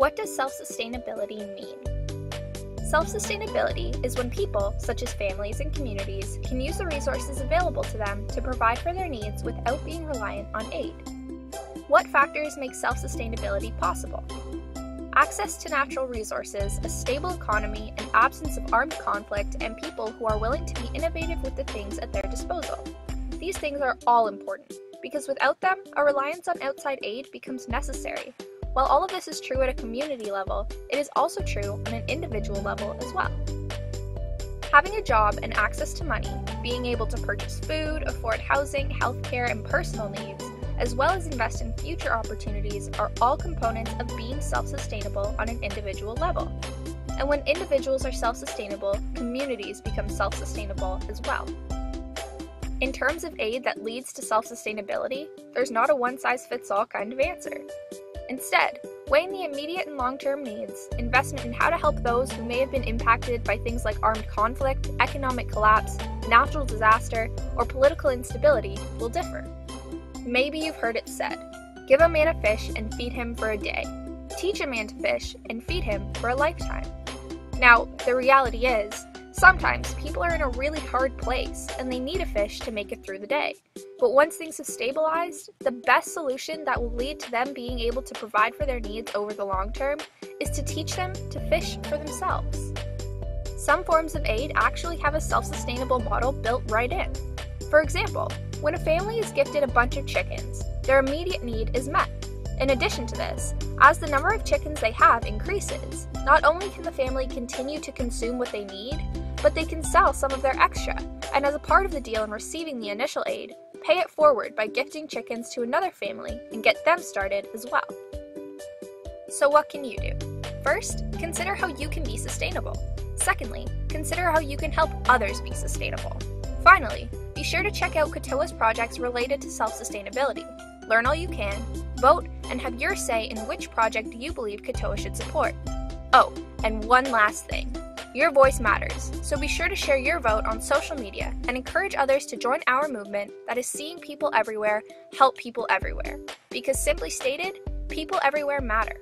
What does self-sustainability mean? Self-sustainability is when people, such as families and communities, can use the resources available to them to provide for their needs without being reliant on aid. What factors make self-sustainability possible? Access to natural resources, a stable economy, an absence of armed conflict, and people who are willing to be innovative with the things at their disposal. These things are all important, because without them, a reliance on outside aid becomes necessary. While all of this is true at a community level, it is also true on an individual level as well. Having a job and access to money, being able to purchase food, afford housing, healthcare, and personal needs, as well as invest in future opportunities are all components of being self-sustainable on an individual level. And when individuals are self-sustainable, communities become self-sustainable as well. In terms of aid that leads to self-sustainability, there's not a one-size-fits-all kind of answer. Instead, weighing the immediate and long-term needs, investment in how to help those who may have been impacted by things like armed conflict, economic collapse, natural disaster, or political instability will differ. Maybe you've heard it said, give a man a fish and feed him for a day. Teach a man to fish and feed him for a lifetime. Now, the reality is, sometimes people are in a really hard place and they need a fish to make it through the day. But once things have stabilized, the best solution that will lead to them being able to provide for their needs over the long term is to teach them to fish for themselves. Some forms of aid actually have a self-sustainable model built right in. For example, when a family is gifted a bunch of chickens, their immediate need is met. In addition to this, as the number of chickens they have increases, not only can the family continue to consume what they need, but they can sell some of their extra, and as a part of the deal in receiving the initial aid, pay it forward by gifting chickens to another family and get them started as well. So what can you do? First, consider how you can be sustainable. Secondly, consider how you can help others be sustainable. Finally, be sure to check out Katoa's projects related to self-sustainability. Learn all you can, vote, and have your say in which project you believe Katoa should support. Oh, and one last thing. Your voice matters, so be sure to share your vote on social media and encourage others to join our movement that is seeing people everywhere help people everywhere. Because simply stated, people everywhere matter.